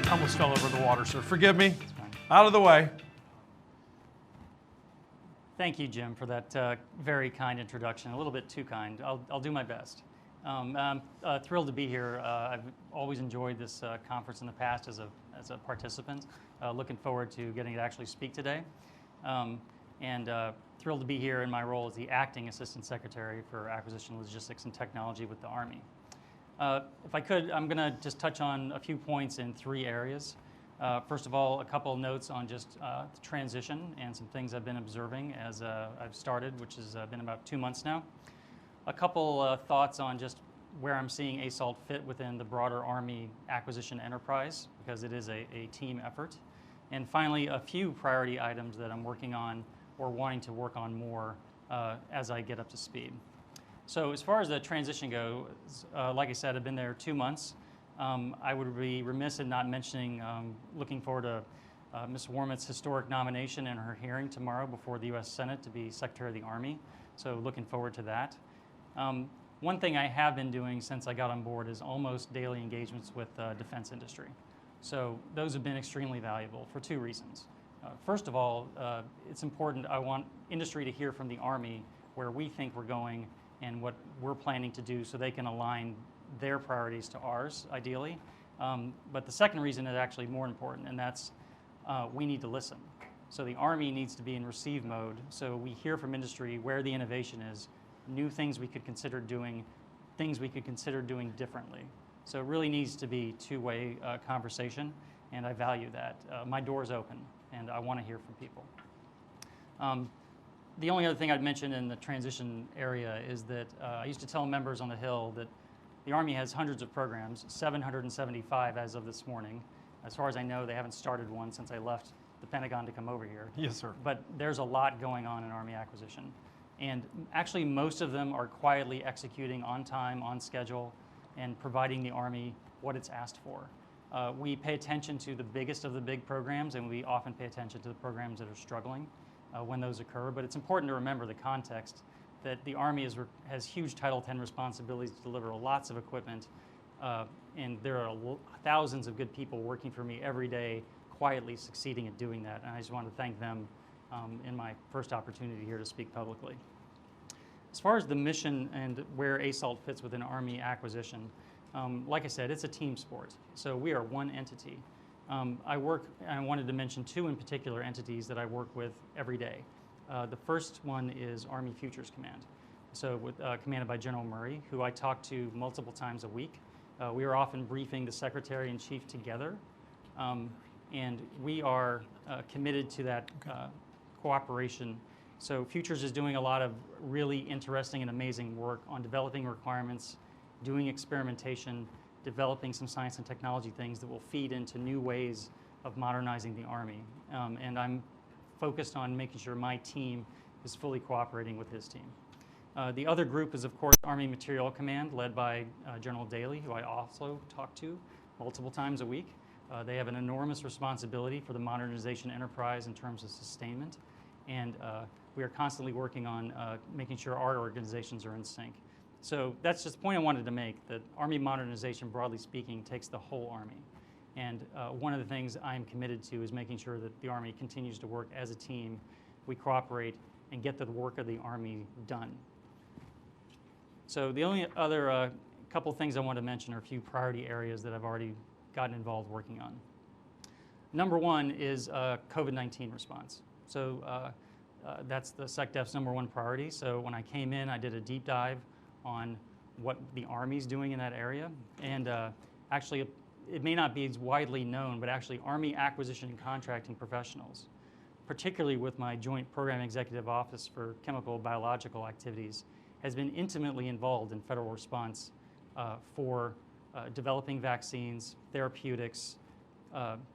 I almost fell over the water, sir. Forgive me. Out of the way. Thank you, Jim, for that very kind introduction. A little bit too kind. I'll do my best. I'm thrilled to be here. I've always enjoyed this conference in the past as a participant. Looking forward to getting to actually speak today. And thrilled to be here in my role as the Acting Assistant Secretary for Acquisition, Logistics, and Technology with the Army. If I could, I'm going to just touch on a few points in 3 areas. First of all, a couple of notes on just the transition and some things I've been observing as I've started, which has been about 2 months now. A couple thoughts on just where I'm seeing ASALT fit within the broader Army acquisition enterprise, because it is a team effort. And finally, a few priority items that I'm working on or wanting to work on more as I get up to speed. So as far as the transition goes, like I said, I've been there 2 months. I would be remiss in not mentioning, looking forward to Ms. Warmoth's historic nomination and her hearing tomorrow before the U.S. Senate to be Secretary of the Army. So looking forward to that. One thing I have been doing since I got on board is almost daily engagements with the defense industry. So those have been extremely valuable for 2 reasons. First of all, it's important, I want industry to hear from the Army where we think we're going and what we're planning to do so they can align their priorities to ours, ideally. But the second reason is actually more important, and that's we need to listen. So the Army needs to be in receive mode, so we hear from industry where the innovation is, new things we could consider doing, things we could consider doing differently. So it really needs to be two-way conversation, and I value that. My door's open, and I want to hear from people. The only other thing I'd mention in the transition area is that I used to tell members on the Hill that the Army has hundreds of programs, 775 as of this morning. As far as I know, they haven't started one since I left the Pentagon to come over here. Yes, sir. But there's a lot going on in Army acquisition. And actually, most of them are quietly executing on time, on schedule, and providing the Army what it's asked for. We pay attention to the biggest of the big programs, and we often pay attention to the programs that are struggling when those occur. But it's important to remember the context that the Army has huge Title X responsibilities to deliver lots of equipment, and there are thousands of good people working for me every day, quietly succeeding at doing that. And I just want to thank them in my first opportunity here to speak publicly. As far as the mission and where ASALT fits within Army acquisition, like I said, it's a team sport. So we are one entity. I wanted to mention 2 in particular entities that I work with every day. The first one is Army Futures Command. So commanded by General Murray, who I talk to multiple times a week. We are often briefing the Secretary and Chief together. And we are committed to that cooperation. So Futures is doing a lot of really interesting and amazing work on developing requirements, doing experimentation, developing some science and technology things that will feed into new ways of modernizing the Army. And I'm focused on making sure my team is fully cooperating with his team. The other group is, of course, Army Materiel Command, led by General Daly, who I also talk to multiple times a week. They have an enormous responsibility for the modernization enterprise in terms of sustainment, and we are constantly working on making sure our organizations are in sync. So that's just the point I wanted to make, that Army modernization, broadly speaking, takes the whole Army. And one of the things I'm committed to is making sure that the Army continues to work as a team, we cooperate, and get the work of the Army done. So the only other couple things I want to mention are a few priority areas that I've already gotten involved working on. Number one is COVID-19 response. So that's the SecDef's #1 priority. So when I came in, I did a deep dive on what the Army's doing in that area. And actually, it may not be as widely known, but actually Army acquisition and contracting professionals, particularly with my Joint Program Executive Office for Chemical Biological Activities, has been intimately involved in federal response for developing vaccines, therapeutics,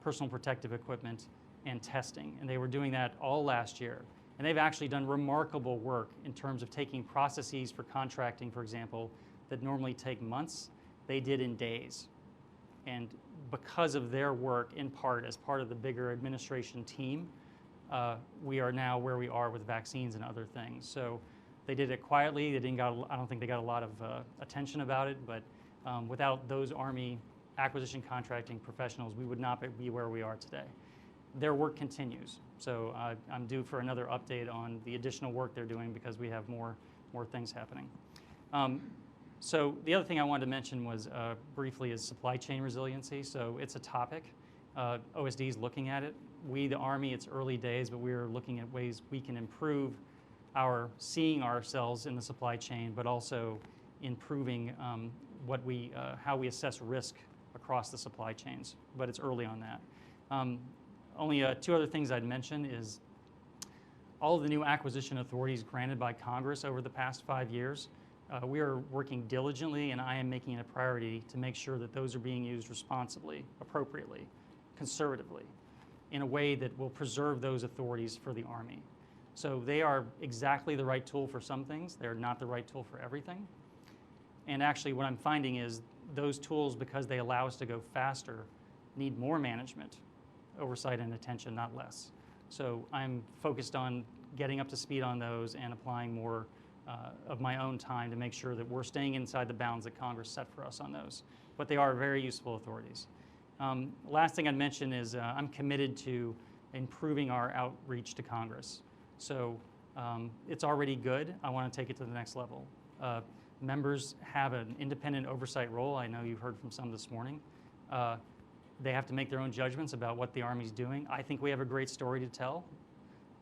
personal protective equipment, and testing. And they were doing that all last year. And they've actually done remarkable work in terms of taking processes for contracting, for example, that normally take months, they did in days. And because of their work, in part, as part of the bigger administration team, we are now where we are with vaccines and other things. So they did it quietly. I don't think they got a lot of attention about it, but without those Army acquisition contracting professionals, we would not be where we are today. Their work continues. So I'm due for another update on the additional work they're doing because we have more things happening. So the other thing I wanted to mention was briefly is supply chain resiliency. So it's a topic. OSD is looking at it. We, the Army, it's early days, but we're looking at ways we can improve seeing ourselves in the supply chain, but also improving how we assess risk across the supply chains. But it's early on that. Only two other things I'd mention is all of the new acquisition authorities granted by Congress over the past 5 years. We are working diligently, and I am making it a priority to make sure that those are being used responsibly, appropriately, conservatively, in a way that will preserve those authorities for the Army. So they are exactly the right tool for some things. They're not the right tool for everything. And actually what I'm finding is those tools, because they allow us to go faster, need more management, oversight, and attention, not less. So I'm focused on getting up to speed on those and applying more of my own time to make sure that we're staying inside the bounds that Congress set for us on those. But they are very useful authorities. Last thing I'd mention is I'm committed to improving our outreach to Congress. So it's already good. I want to take it to the next level. Members have an independent oversight role. I know you've heard from some this morning. They have to make their own judgments about what the Army's doing. I think we have a great story to tell.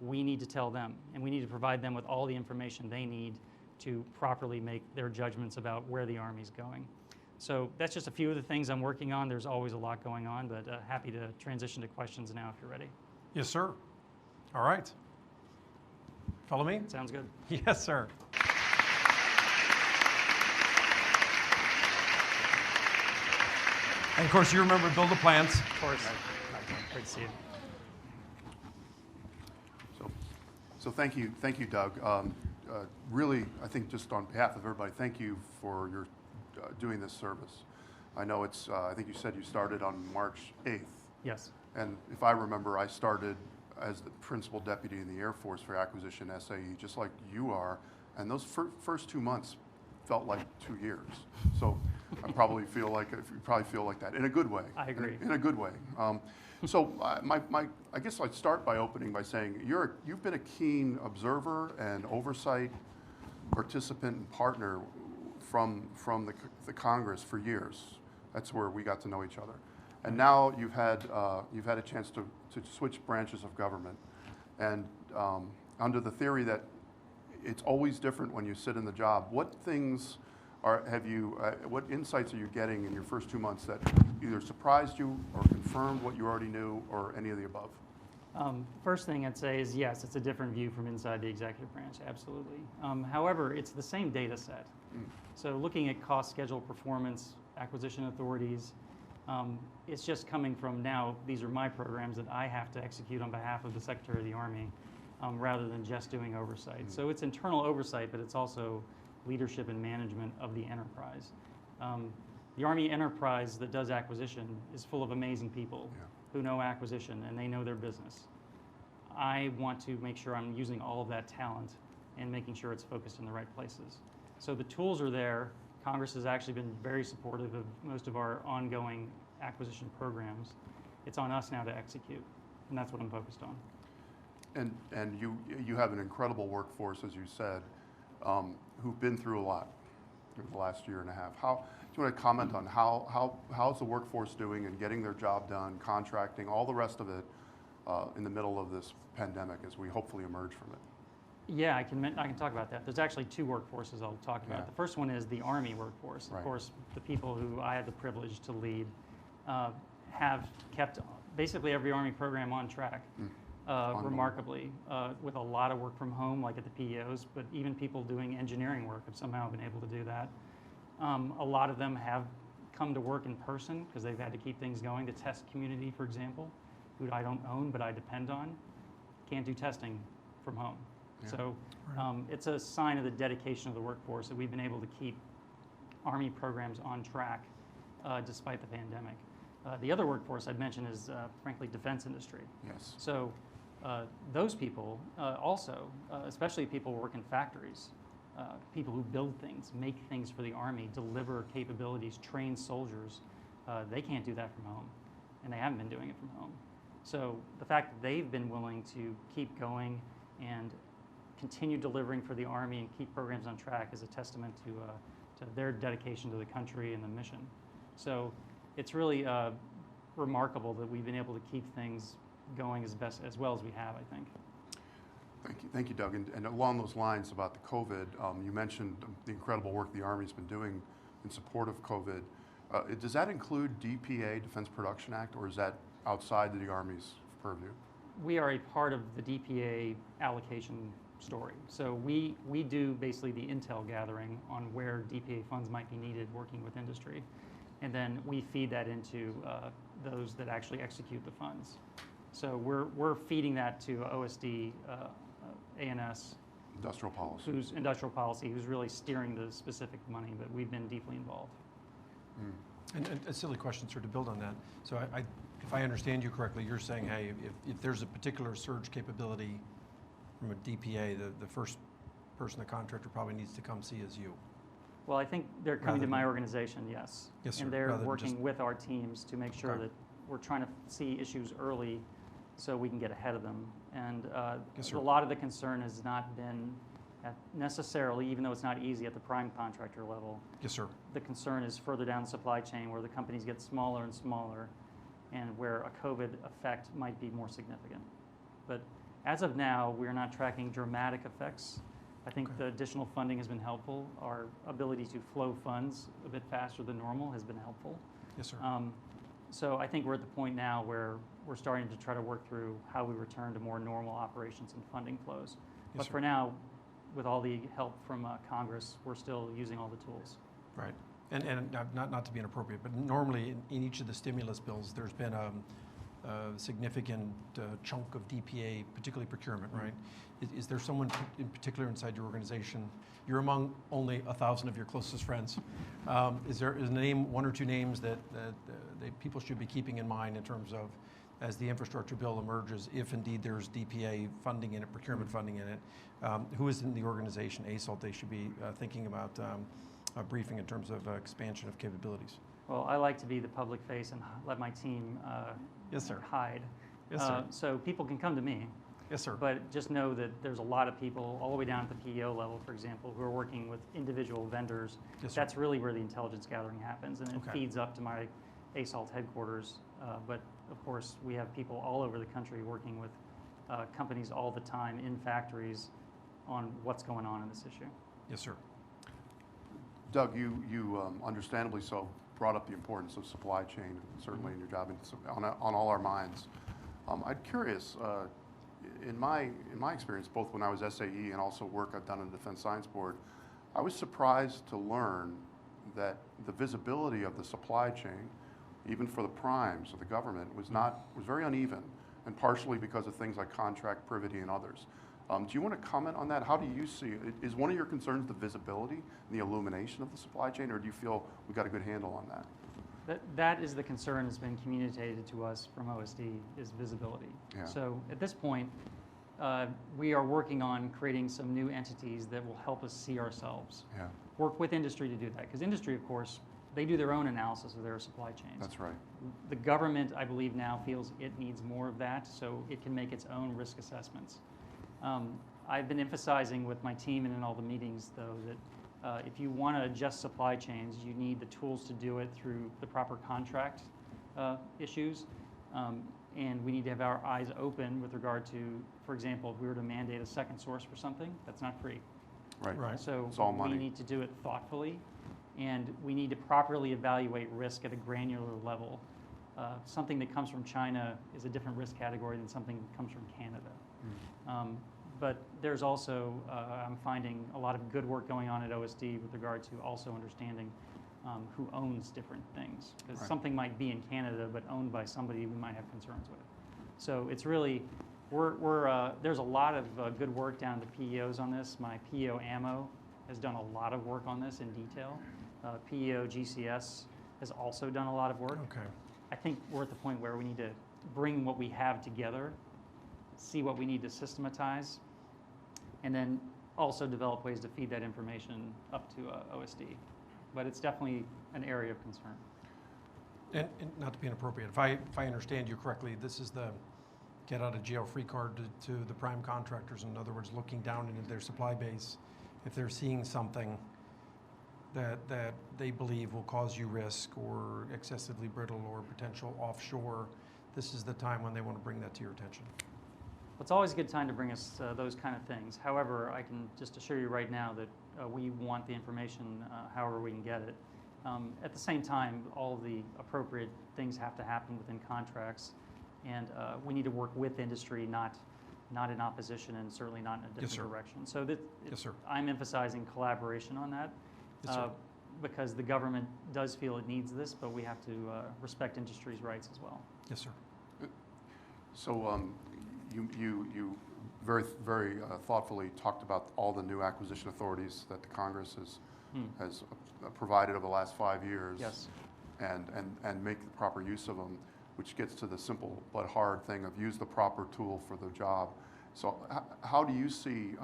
We need to tell them, and we need to provide them with all the information they need to properly make their judgments about where the Army's going. So that's just a few of the things I'm working on. There's always a lot going on, but happy to transition to questions now if you're ready. Yes, sir. All right. Follow me? Sounds good. Yes, sir. And of course, you remember build the plans. Of course. Great to see you. So thank you, Doug. Really, I think just on behalf of everybody, thank you for your doing this service. I know it's, I think you said you started on March 8th. Yes. And if I remember, I started as the principal deputy in the Air Force for acquisition SAE, just like you are. And those first 2 months felt like 2 years. So I probably feel like, you probably feel like that in a good way. I agree. In a good way. So I guess I'd start by opening by saying you've been a keen observer and oversight participant and partner from the Congress for years. That's where we got to know each other. And now you've had a chance to switch branches of government, and under the theory that it's always different when you sit in the job. What things what insights are you getting in your first 2 months that either surprised you or confirmed what you already knew, or any of the above? First thing I'd say is yes, it's a different view from inside the executive branch, absolutely. However, it's the same data set. So looking at cost, schedule, performance, acquisition authorities, it's just coming from now, these are my programs that I have to execute on behalf of the Secretary of the Army, rather than just doing oversight. So it's internal oversight, but it's also leadership and management of the enterprise. The Army enterprise that does acquisition is full of amazing people who know acquisition and they know their business. I want to make sure I'm using all of that talent and making sure it's focused in the right places. So the tools are there. Congress has actually been very supportive of most of our ongoing acquisition programs. It's on us now to execute, and that's what I'm focused on. And you have an incredible workforce, as you said, who've been through a lot in the last year and a half. Do you want to comment on how's the workforce doing and getting their job done, contracting, all the rest of it in the middle of this pandemic as we hopefully emerge from it? Yeah, I can talk about that. There's actually two workforces I'll talk about. Yeah. The first one is the Army workforce. Right. Of course, the people who I had the privilege to lead have kept basically every Army program on track. Remarkably, with a lot of work from home, like at the PEOs, but even people doing engineering work have somehow been able to do that. A lot of them have come to work in person because they've had to keep things going. The test community, for example, who I don't own but I depend on, can't do testing from home. Yeah. So it's a sign of the dedication of the workforce that we've been able to keep Army programs on track despite the pandemic. The other workforce I'd mention is, frankly, defense industry. Yes. So those people also, especially people who work in factories, people who build things, make things for the Army, deliver capabilities, train soldiers, they can't do that from home, and they haven't been doing it from home. So the fact that they've been willing to keep going and continue delivering for the Army and keep programs on track is a testament to their dedication to the country and the mission. So it's really remarkable that we've been able to keep things going as well as we have, I think. Thank you, Doug. And along those lines about the COVID, you mentioned the incredible work the Army's been doing in support of COVID. Does that include DPA, Defense Production Act, or is that outside the Army's purview? We are a part of the DPA allocation story. So we do basically the intel gathering on where DPA funds might be needed working with industry. And then we feed that into those that actually execute the funds. So we're feeding that to OSD, ANS, Industrial policy. Who's really steering the specific money, but we've been deeply involved. And a silly question, sir, to build on that. So if I understand you correctly, you're saying, hey, if there's a particular surge capability from a DPA, the first person the contractor probably needs to come see is you. Well, I think they're coming to my organization, yes. Yes, sir. And they're Rather than working just- with our teams to make sure Okay. that we're trying to see issues early so we can get ahead of them. And Yes, sir. a lot of the concern has not been necessarily, even though it's not easy at the prime contractor level, Yes, sir. the concern is further down the supply chain where the companies get smaller and smaller and where a COVID effect might be more significant. But as of now, we're not tracking dramatic effects. I think Okay. the additional funding has been helpful. Our ability to flow funds a bit faster than normal has been helpful. Yes, sir. So I think we're at the point now where we're starting to try to work through how we return to more normal operations and funding flows. Yes, But sir. for now, with all the help from Congress, we're still using all the tools. Right. And not to be inappropriate, but normally in each of the stimulus bills, there's been a significant chunk of DPA, particularly procurement, right? Is there someone in particular inside your organization? You're among only 1,000 of your closest friends. Is a name, one or two names that people should be keeping in mind in terms of, as the infrastructure bill emerges, if indeed there's DPA funding in it, procurement funding in it, who is in the organization, ASALT, they should be thinking about a briefing in terms of expansion of capabilities? Well, I like to be the public face and let my team Yes, sir. hide. Yes, sir. So people can come to me, Yes, sir. but just know that there's a lot of people all the way down at the PEO level, for example, who are working with individual vendors. Yes, sir. That's really where the intelligence gathering happens, and it Okay. feeds up to my ASALT headquarters. But of course, we have people all over the country working with companies all the time in factories on what's going on in this issue. Yes, sir. Doug, you understandably so brought up the importance of supply chain, certainly in your job, and on all our minds. I'm curious, in my experience, both when I was SAE and also work I've done in the Defense Science Board, I was surprised to learn that the visibility of the supply chain, even for the primes of the government, was very uneven, and partially because of things like contract privity and others. Do you want to comment on that? How do you see it? Is one of your concerns the visibility and the illumination of the supply chain, or do you feel we've got a good handle on that? That is the concern that's been communicated to us from OSD, is visibility. Yeah. So at this point, we are working on creating some new entities that will help us see ourselves. Yeah, Work with industry to do that, because industry, of course, they do their own analysis of their supply chains. that's right. The government, I believe now, feels it needs more of that, so it can make its own risk assessments. I've been emphasizing with my team and in all the meetings, though, that if you want to adjust supply chains, you need the tools to do it through the proper contract issues. And we need to have our eyes open with regard to, for example, if we were to mandate a second source for something, that's not free. Right. Right. So It's all money. we need to do it thoughtfully, and we need to properly evaluate risk at a granular level. Something that comes from China is a different risk category than something that comes from Canada. But there's also, I'm finding a lot of good work going on at OSD with regard to also understanding who owns different things. Because Right. something might be in Canada, but owned by somebody we might have concerns with. So it's really, there's a lot of good work down at the PEOs on this. My PEO AMMO has done a lot of work on this in detail. PEO GCS has also done a lot of work. Okay. I think we're at the point where we need to bring what we have together, see what we need to systematize, and then also develop ways to feed that information up to OSD. But it's definitely an area of concern. And not to be inappropriate, if I understand you correctly, this is the get out of jail free card to the prime contractors. In other words, looking down into their supply base, if they're seeing something that they believe will cause you risk or excessively brittle or potential offshore, this is the time when they want to bring that to your attention. It's always a good time to bring us those kind of things. However, I can just assure you right now that we want the information however we can get it. At the same time, all of the appropriate things have to happen within contracts, and we need to work with industry, not in opposition, and certainly not in a different direction. So Yes, sir. I'm emphasizing collaboration on that. Yes, sir. Because the government does feel it needs this, but we have to respect industry's rights as well. Yes, sir. So you very thoughtfully talked about all the new acquisition authorities that the Congress has provided over the last 5 years. Yes. And make the proper use of them, which gets to the simple but hard thing of use the proper tool for the job. So how do you see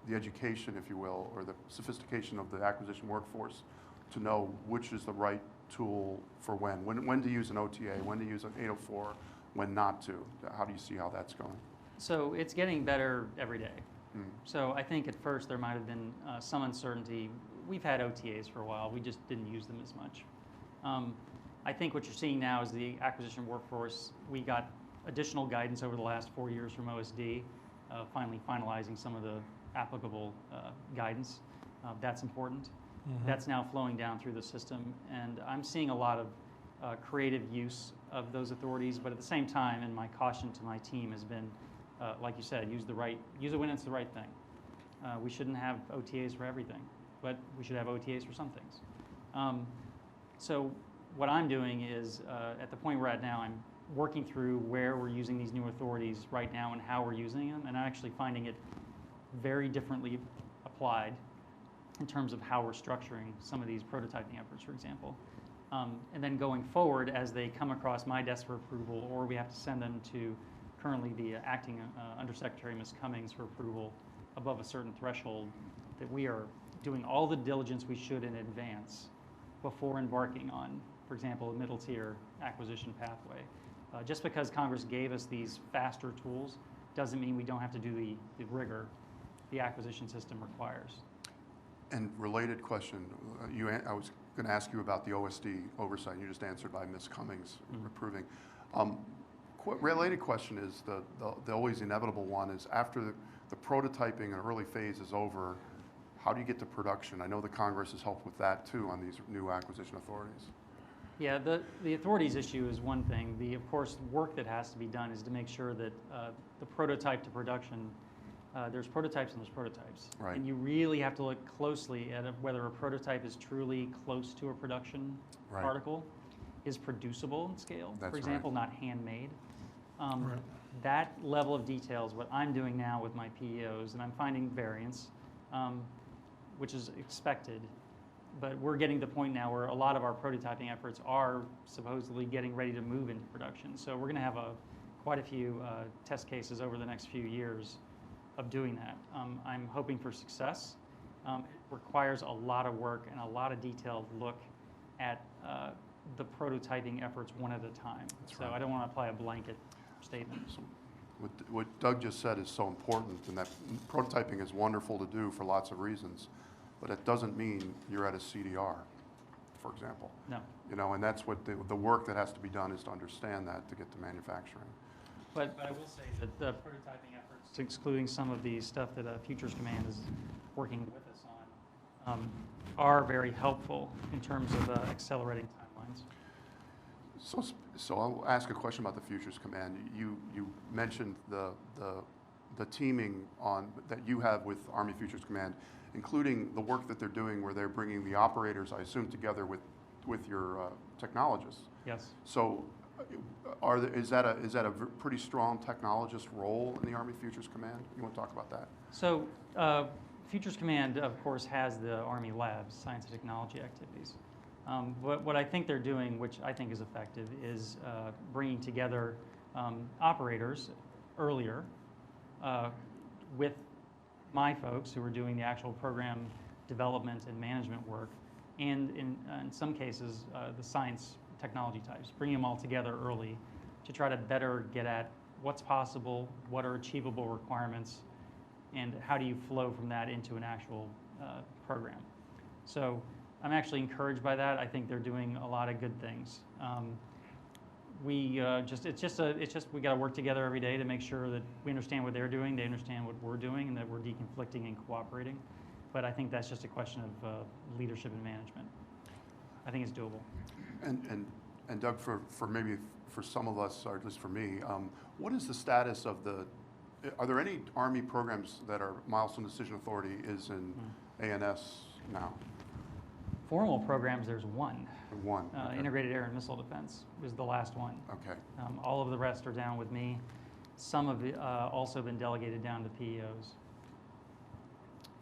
the education, if you will, or the sophistication of the acquisition workforce to know which is the right tool for when to use an OTA, when to use an 804, when not to? How do you see how that's going? So it's getting better every day. So I think at first there might have been some uncertainty. We've had OTAs for a while. We just didn't use them as much. I think what you're seeing now is the acquisition workforce. We got additional guidance over the last 4 years from OSD, finally finalizing some of the applicable guidance. That's important. That's now flowing down through the system, and I'm seeing a lot of creative use of those authorities, but at the same time, and my caution to my team has been, like you said, use it when it's the right thing. We shouldn't have OTAs for everything, but we should have OTAs for some things. So what I'm doing is, at the point we're at now, I'm working through where we're using these new authorities right now and how we're using them, and I'm actually finding it very differently applied in terms of how we're structuring some of these prototyping efforts, for example. And then going forward, as they come across my desk for approval, or we have to send them to currently the acting Undersecretary, Ms. Cummings, for approval above a certain threshold, that we are doing all the diligence we should in advance before embarking on, for example, a middle tier acquisition pathway. Just because Congress gave us these faster tools doesn't mean we don't have to do the rigor the acquisition system requires. And related question, I was going to ask you about the OSD oversight. You just answered by Ms. Cummings approving. Related question is the always inevitable one is after the prototyping and early phase is over, how do you get to production? I know the Congress has helped with that too on these new acquisition authorities. Yeah, the authorities issue is one thing. The, of course, work that has to be done is to make sure that the prototype to production, there's prototypes and there's prototypes. Right. And you really have to look closely at whether a prototype is truly close to a production article, is producible in scale, That's for example, right. not handmade. That level of detail is what I'm doing now with my PEOs, and I'm finding variance, which is expected. But we're getting to the point now where a lot of our prototyping efforts are supposedly getting ready to move into production. So we're going to have quite a few test cases over the next few years of doing that. I'm hoping for success. It requires a lot of work and a lot of detailed look at the prototyping efforts one at a time. That's so right. I don't want to apply a blanket statement. So what Doug just said is so important, and that prototyping is wonderful to do for lots of reasons, but it doesn't mean you're at a CDR, for example. No. You know, and that's what the work that has to be done is to understand that to get to manufacturing. But I will say that the prototyping efforts, excluding some of the stuff that Futures Command is working with us on, are very helpful in terms of accelerating timelines. So I'll ask a question about the Futures Command. You mentioned the teaming that you have with Army Futures Command, including the work that they're doing where they're bringing the operators, I assume, together with your technologists. Yes. So is that a pretty strong technologist role in the Army Futures Command? You want to talk about that? So Futures Command, of course, has the Army labs, science and technology activities. But what I think they're doing, which I think is effective, is bringing together operators earlier with my folks who are doing the actual program development and management work, and in some cases, the science technology types, bringing them all together early to try to better get at what's possible, what are achievable requirements, and how do you flow from that into an actual program. So I'm actually encouraged by that. I think they're doing a lot of good things. We got to work together every day to make sure that we understand what they're doing, they understand what we're doing, and that we're deconflicting and cooperating. But I think that's just a question of leadership and management. I think it's doable. And Doug, for maybe for some of us, or at least for me, what is the status of are there any Army programs that are Milestone Decision Authority is in ANS now? Formal programs, there's one. One. Okay. Integrated Air and Missile Defense was the last one. Okay. All of the rest are down with me. Some have also been delegated down to PEOs.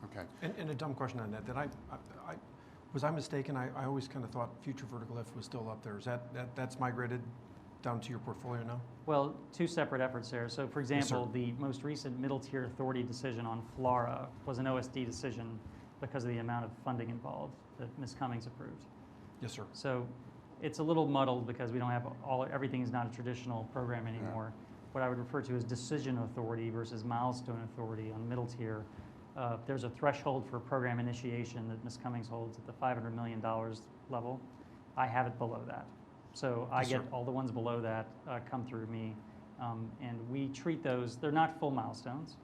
Okay. And a dumb question on that. Was I mistaken? I always kind of thought Future Vertical Lift was still up there. Is that's migrated down to your portfolio now? Well, two separate efforts there. So, for example, the most recent Middle Tier Authority decision on FLRAA was an OSD decision because of the amount of funding involved that Ms. Cummings approved. Yes, sir. So it's a little muddled because we don't have everything is not a traditional program anymore. Yeah. What I would refer to as decision authority versus milestone authority on middle tier. There's a threshold for program initiation that Ms. Cummings holds at the $500 million level. I have it below that. So I get all the ones below that come through me. And we treat those, they're not full milestones,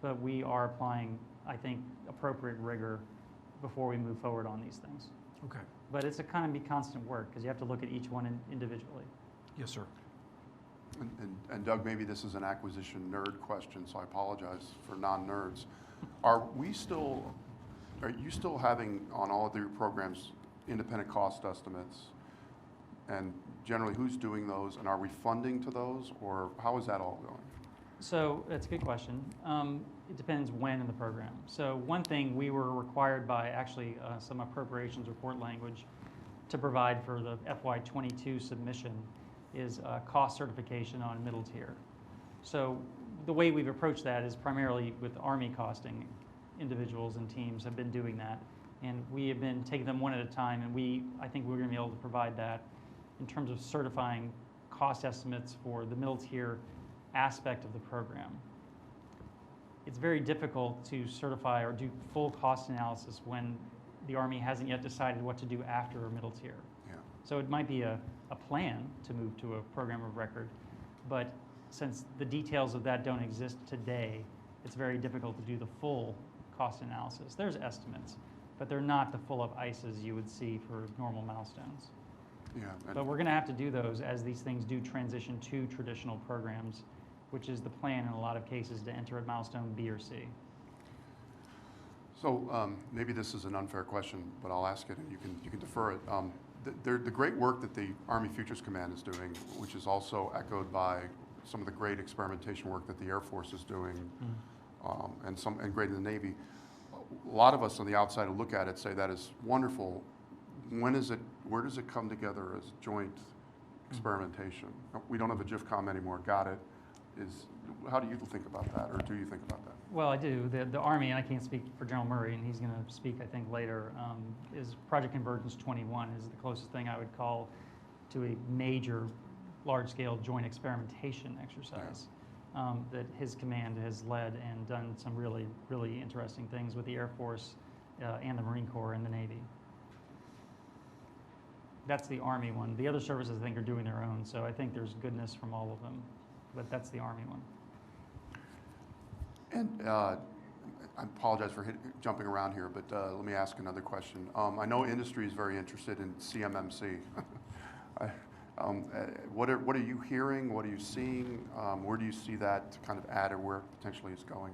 but we are applying, I think, appropriate rigor before we move forward on these things. Okay. But it's a kind of constant work because you have to look at each one individually. Yes, sir. And Doug, maybe this is an acquisition nerd question, so I apologize for non-nerds. Are you still having on all of your programs independent cost estimates? And generally, who's doing those? And are we funding to those, or how is that all going? So that's a good question. It depends when in the program. So one thing we were required by actually some appropriations report language to provide for the FY22 submission is cost certification on middle tier. So the way we've approached that is primarily with Army costing. Individuals and teams have been doing that. And we have been taking them one at a time, and I think we're going to be able to provide that in terms of certifying cost estimates for the middle tier aspect of the program. It's very difficult to certify or do full cost analysis when the Army hasn't yet decided what to do after a middle tier. Yeah. So it might be a plan to move to a program of record, but since the details of that don't exist today, it's very difficult to do the full cost analysis. There's estimates, but they're not the full of ICEs you would see for normal milestones. Yeah. But we're going to have to do those as these things do transition to traditional programs, which is the plan in a lot of cases to enter at milestone B or C. So maybe this is an unfair question, but I'll ask it and you can defer it. The great work that the Army Futures Command is doing, which is also echoed by some of the great experimentation work that the Air Force is doing, and great in the Navy. A lot of us on the outside who look at it say that is wonderful. Where does it come together as joint experimentation? We don't have a GIFCOM anymore. Got it. How do you think about that, or do you think about that? Well, I do. The Army, and I can't speak for General Murray, and he's going to speak, I think, later, is Project Convergence 21 is the closest thing I would call to a major, large-scale joint experimentation exercise that his command has led and done some really, really interesting things with the Air Force and the Marine Corps and the Navy. That's the Army one. The other services, I think, are doing their own, so I think there's goodness from all of them, but that's the Army one. And I apologize for jumping around here, but let me ask another question. I know industry is very interested in CMMC. What are you hearing? What are you seeing? Where do you see that kind of at, or where potentially it's going?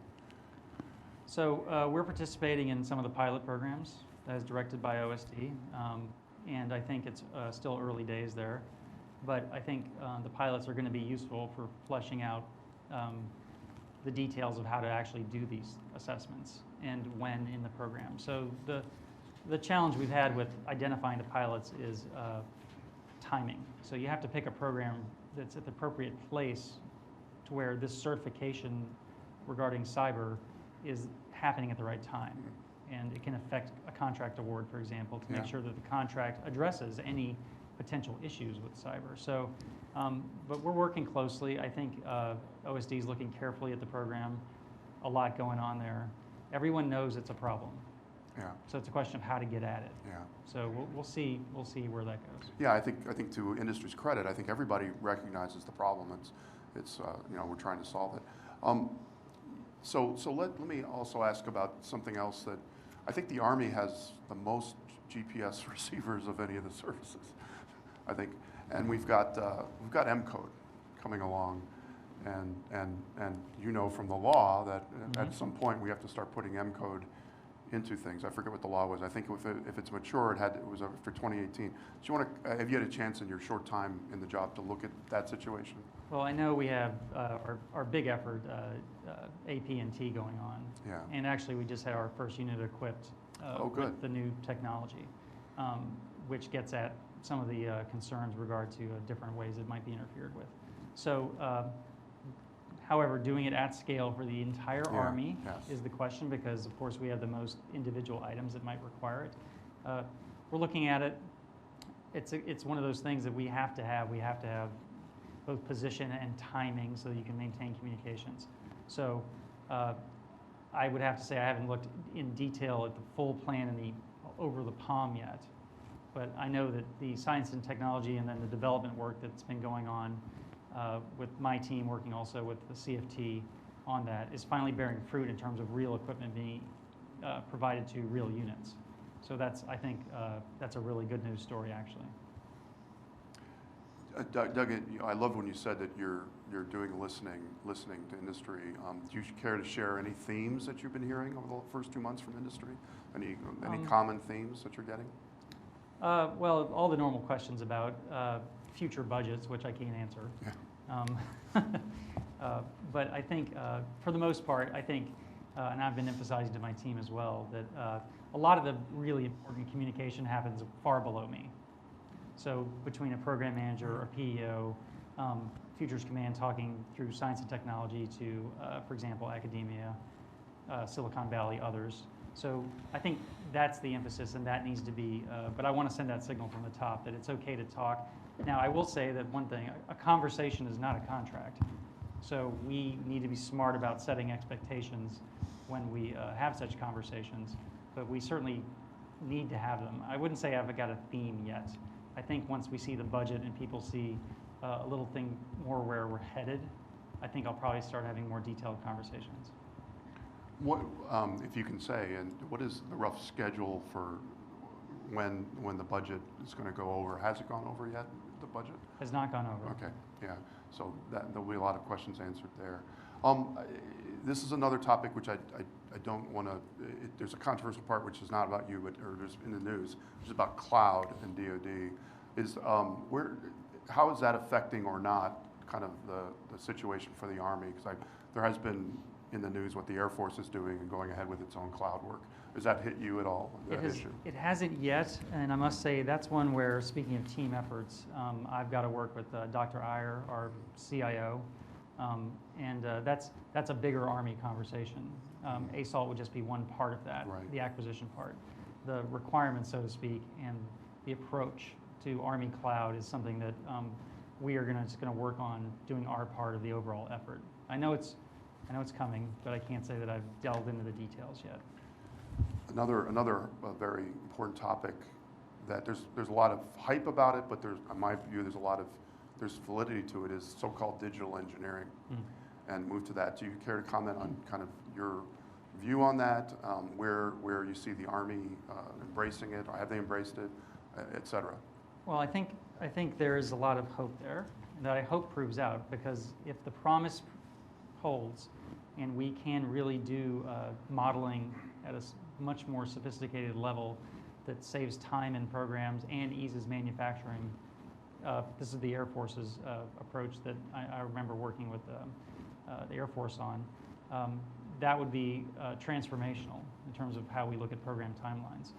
So we're participating in some of the pilot programs as directed by OSD, and I think it's still early days there. But I think the pilots are going to be useful for fleshing out the details of how to actually do these assessments and when in the program. So the challenge we've had with identifying the pilots is timing. So you have to pick a program that's at the appropriate place to where this certification regarding cyber is happening at the right time. And it can affect a contract award, for example, to make sure that the contract addresses any potential issues with cyber. So, but we're working closely. I think OSD is looking carefully at the program. A lot going on there. Everyone knows it's a problem. Yeah. So it's a question of how to get at it. Yeah. So we'll see where that goes. Yeah, I think to industry's credit, I think everybody recognizes the problem. It's we're trying to solve it. So let me also ask about something else that I think the Army has the most GPS receivers of any of the services, I think, and we've got M-code coming along, and you know from the law that at some point we have to start putting M-code into things. I forget what the law was. I think if it's mature, it was for 2018. So have you had a chance in your short time in the job to look at that situation? Well, I know we have our big effort, AP&T going on. Yeah. And actually, we just had our first unit equipped with the new technology, which gets at some of the concerns regard to different ways it might be interfered with. So, however, doing it at scale for the entire Army is the question, because, of course, we have the most individual items that might require it. We're looking at it. It's one of those things that we have to have. We have to have both position and timing so that you can maintain communications. So I would have to say I haven't looked in detail at the full plan and the over the palm yet, but I know that the science and technology and then the development work that's been going on with my team working also with the CFT on that is finally bearing fruit in terms of real equipment being provided to real units. So I think that's a really good news story, actually. Doug, I love when you said that you're doing listening to industry. Do you care to share any themes that you've been hearing over the first 2 months from industry? Any common themes that you're getting? Well, all the normal questions about future budgets, which I can't answer. Yeah. But I think, for the most part, and I've been emphasizing to my team as well, that a lot of the really important communication happens far below me. So between a program manager or PEO, Futures Command talking through science and technology to, for example, academia, Silicon Valley, others. So I think that's the emphasis, and that needs to be, but I want to send that signal from the top that it's okay to talk. Now, I will say that one thing, a conversation is not a contract. So we need to be smart about setting expectations when we have such conversations, but we certainly need to have them. I wouldn't say I've got a theme yet. I think once we see the budget and people see a little thing more where we're headed, I think I'll probably start having more detailed conversations. What, if you can say, and what is the rough schedule for when the budget is going to go over? Has it gone over yet, the budget? Has not gone over. Okay, yeah. So there'll be a lot of questions answered there. This is another topic which I don't want to, there's a controversial part which is not about you, but or there's in the news, which is about cloud and DoD. How is that affecting or not kind of the situation for the Army? Because there has been in the news what the Air Force is doing and going ahead with its own cloud work. Does that hit you at all, that issue? It hasn't yet, and I must say that's one where, speaking of team efforts, I've got to work with Dr. Iyer, our CIO, and that's a bigger Army conversation. ASALT would just be one part of that, right. The acquisition part. The requirements, so to speak, and the approach to Army Cloud is something that we are just going to work on doing our part of the overall effort. I know it's coming, but I can't say that I've delved into the details yet. Another very important topic that there's a lot of hype about it, but in my view, there's validity to it, is so-called digital engineering. And move to that. Do you care to comment on kind of your view on that, where you see the Army embracing it, or have they embraced it, et cetera? Well, I think there is a lot of hope there that I hope proves out, because if the promise holds and we can really do modeling at a much more sophisticated level that saves time in programs and eases manufacturing. This is the Air Force's approach that I remember working with the Air Force on. That would be transformational in terms of how we look at program timelines.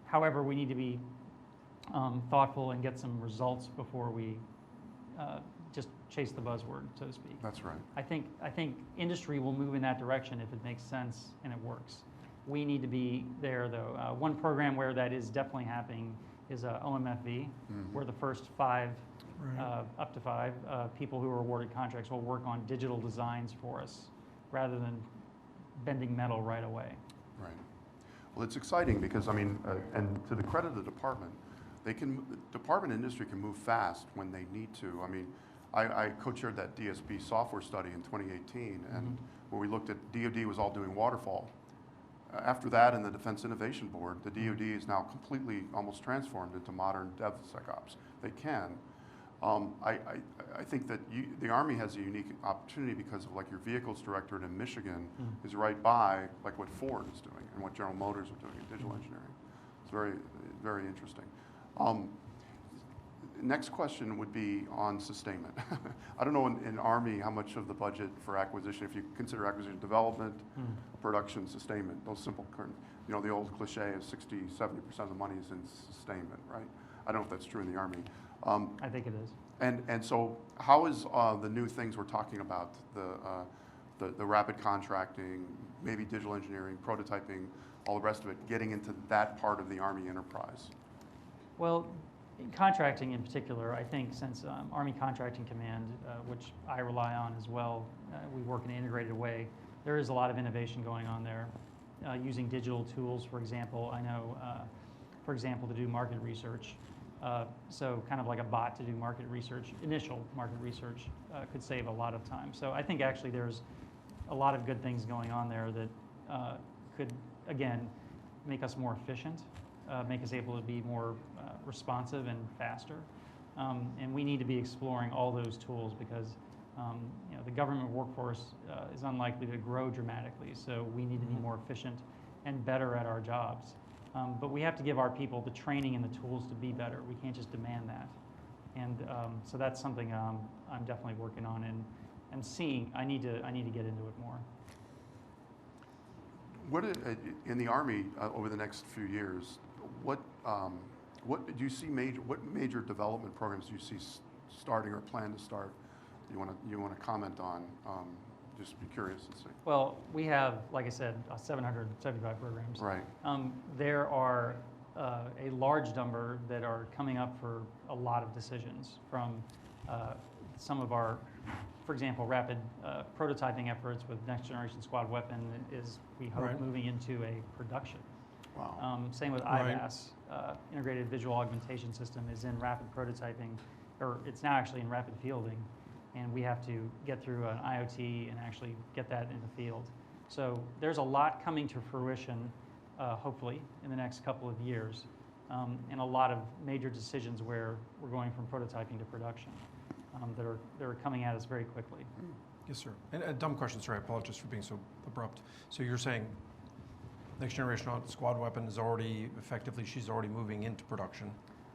However, we need to be thoughtful and get some results before we just chase the buzzword, so to speak. That's right. I think industry will move in that direction if it makes sense and it works. We need to be there, though. One program where that is definitely happening is OMFV, where the first 5, Right. up to 5 people who are awarded contracts will work on digital designs for us rather than bending metal right away. Right. Well, it's exciting because, I mean, and to the credit of the department, department industry can move fast when they need to. I mean, I co-chaired that DSB software study in 2018, and where we looked at DoD was all doing waterfall. After that, in the Defense Innovation Board, the DoD is now completely almost transformed into modern DevSecOps. They can. I think that the Army has a unique opportunity because of like your vehicles directorate in Michigan is right by like what Ford is doing and what General Motors are doing in digital engineering. It's very, very interesting. Next question would be on sustainment. I don't know in Army how much of the budget for acquisition, if you consider acquisition development, production, sustainment, those simple current, you know, the old cliche of 60–70% of the money is in sustainment, right? I don't know if that's true in the Army. I think it is. And so how is the new things we're talking about, the rapid contracting, maybe digital engineering, prototyping, all the rest of it, getting into that part of the Army enterprise? Well, in contracting in particular, I think since Army Contracting Command, which I rely on as well, we work in an integrated way, there is a lot of innovation going on there. Using digital tools, for example, I know, for example, to do market research. So kind of like a bot to do market research, initial market research could save a lot of time. So I think actually there's a lot of good things going on there that could, again, make us more efficient, make us able to be more responsive and faster. And we need to be exploring all those tools because you know, the government workforce is unlikely to grow dramatically, so we need to be more efficient and better at our jobs. But we have to give our people the training and the tools to be better. We can't just demand that. And so that's something I'm definitely working on and seeing. I need to get into it more. What in the Army over the next few years? What do you see what major development programs do you see starting or plan to start? You want to comment on? Just be curious and see. Well, we have, like I said, 775 programs. Right. There are a large number that are coming up for a lot of decisions from some of our, for example, rapid prototyping efforts with next generation squad weapon is, we hope, moving into a production. Wow. Same with IVAS, Integrated Visual Augmentation System is in rapid prototyping, or it's now actually in rapid fielding. And we have to get through an IoT and actually get that in the field. So there's a lot coming to fruition, hopefully, in the next couple of years, and a lot of major decisions where we're going from prototyping to production that are coming at us very quickly. Yes, sir. And a dumb question, sir. I apologize for being so abrupt. So you're saying next generation squad weapon is already effectively, she's already moving into production.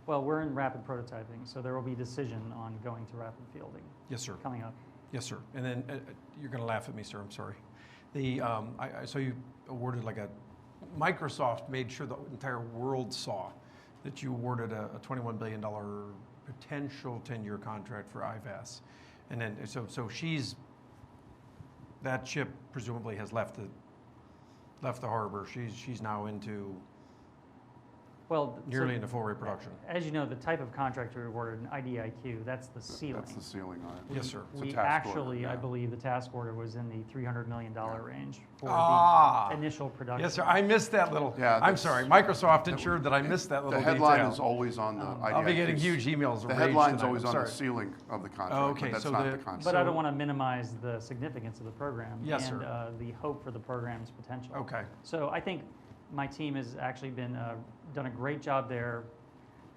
Well, we're in rapid prototyping, so there will be decision on going to rapid fielding. Yes, sir. Coming up. Yes, sir. And then you're going to laugh at me, sir. I'm sorry. I saw you awarded like a Microsoft made sure the entire world saw that you awarded a $21 billion potential 10-year contract for IVAS, and then so that ship presumably has left the harbor. She's now into. Well, nearly into full-rate production. As you know, the type of contract we awarded in IDIQ, that's the ceiling. That's the ceiling on it. Yes, sir. We actually, I believe, the task order was in the $300 million range for the initial production. Yes, sir. I missed that little. Yeah, I'm sorry. Microsoft ensured that I missed that little detail. The headline detail. is always on the IDIQ. I'll be getting huge emails. The headline's always on the ceiling of the contract, okay, but that's so not the contract. But I don't want to minimize the significance of the program and sir. The hope for the program's potential. Okay. So I think my team has actually done a great job there,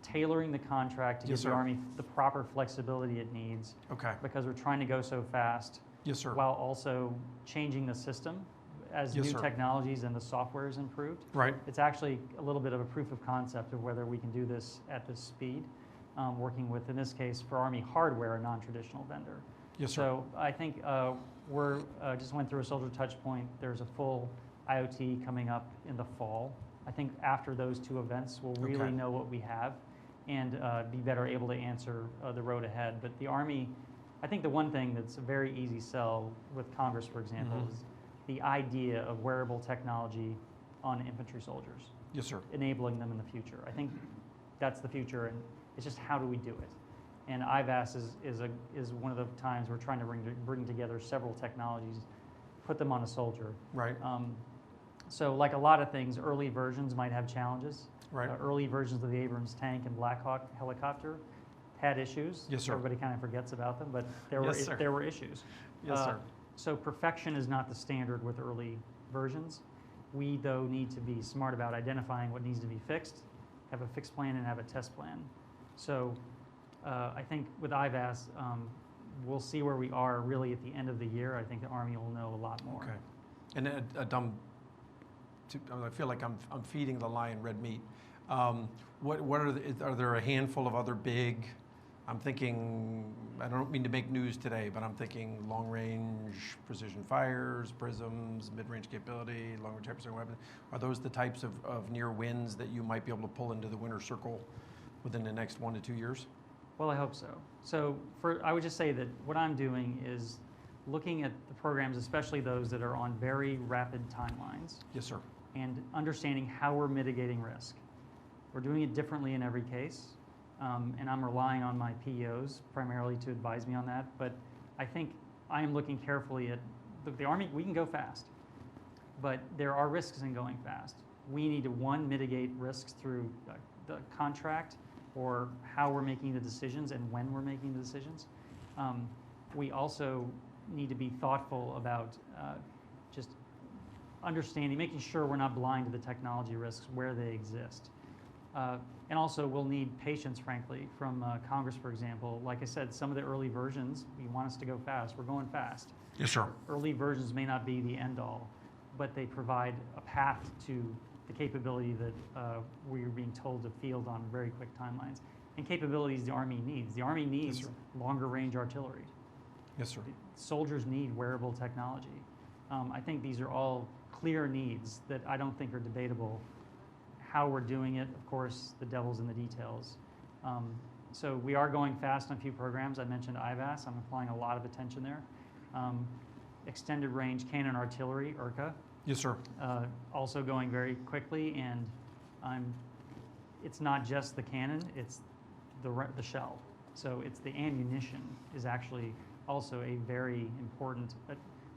tailoring the contract to give the Army the proper flexibility it needs. Okay. Because we're trying to go so fast. Yes, sir. While also changing the system as new technologies and the software is improved. Right. It's actually a little bit of a proof of concept of whether we can do this at this speed, working with, in this case, for Army hardware, a non-traditional vendor. Yes, sir. So I think we're just went through a soldier touch point. There's a full IoT coming up in the fall. I think after those two events, we'll really know what we have and be better able to answer the road ahead. But the Army, I think the one thing that's a very easy sell with Congress, for example, is the idea of wearable technology on infantry soldiers. Yes, sir. Enabling them in the future. I think that's the future, and it's just how do we do it? And IVAS is one of the times we're trying to bring together several technologies, put them on a soldier. Right. So like a lot of things, early versions might have challenges. Right. Early versions of the Abrams tank and Black Hawk helicopter had issues. Yes, sir. Everybody kind of forgets about them, but Yes, sir. there were issues. Yes, sir. So perfection is not the standard with early versions. We, though, need to be smart about identifying what needs to be fixed, have a fixed plan, and have a test plan. So I think with IVAS, we'll see where we are really at the end of the year. I think the Army will know a lot more. Okay. And I feel like I'm feeding the lion red meat. What are there a handful of other big? I'm thinking, I don't mean to make news today, but I'm thinking long-range precision fires, prisms, mid-range capability, long-range hypersonic weapons. Are those the types of near wins that you might be able to pull into the winner's circle within the next 1 to 2 years? Well, I hope so. So I would just say that what I'm doing is looking at the programs, especially those that are on very rapid timelines. Yes, sir. And understanding how we're mitigating risk. We're doing it differently in every case, and I'm relying on my PEOs primarily to advise me on that, but I think I am looking carefully at the Army. We can go fast, but there are risks in going fast. We need to, one, mitigate risks through the contract or how we're making the decisions and when we're making the decisions. We also need to be thoughtful about just understanding, making sure we're not blind to the technology risks where they exist. And also we'll need patience, frankly, from Congress, for example. Like I said, some of the early versions, you want us to go fast, we're going fast. Yes, sir. Early versions may not be the end all, but they provide a path to the capability that we're being told to field on very quick timelines. And capabilities the Army needs. The Army needs longer range artillery. Yes, sir. Soldiers need wearable technology. I think these are all clear needs that I don't think are debatable. How we're doing it, of course, the devil's in the details. So we are going fast on a few programs. I mentioned IVAS. I'm applying a lot of attention there. Extended range cannon artillery, ERCA. Yes, sir. Also going very quickly, and it's not just the cannon, it's the shell. So it's the ammunition is actually also a very important,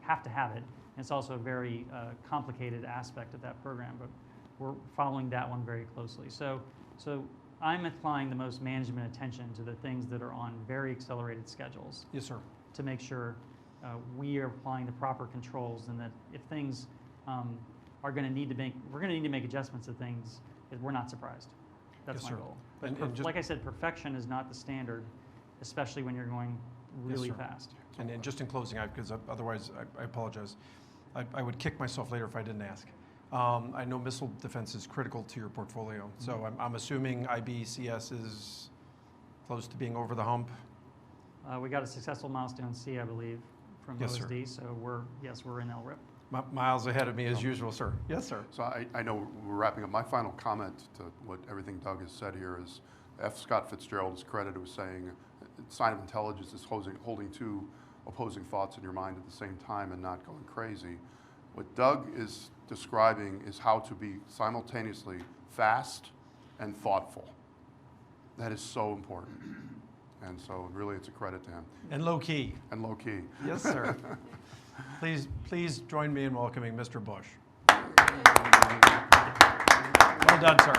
have to have it. And it's also a very complicated aspect of that program, but we're following that one very closely. So I'm applying the most management attention to the things that are on very accelerated schedules. Yes, sir. To make sure we are applying the proper controls, and that if things are going to need to we're going to need to make adjustments to things, we're not surprised. That's Yes, my sir. goal. And But just, like I said, perfection is not the standard, especially when you're going really sir. fast. and just in closing, because otherwise I apologize. I would kick myself later if I didn't ask. I know missile defense is critical to your portfolio, so I'm assuming IBCS is close to being over the hump. We got a successful Milestone C, I believe, from Yes, sir. OSD, so we're in LRIP. Miles ahead of me as usual, sir. Yes, sir. So I know we're wrapping up. My final comment to what everything Doug has said here is F. Scott Fitzgerald is credited with saying sign of intelligence is holding two opposing thoughts in your mind at the same time and not going crazy. What Doug is describing is how to be simultaneously fast and thoughtful. That is so important. And so really it's a credit to him. And low key. And low key. Yes, sir. Please join me in welcoming Mr. Bush. Well done, sir.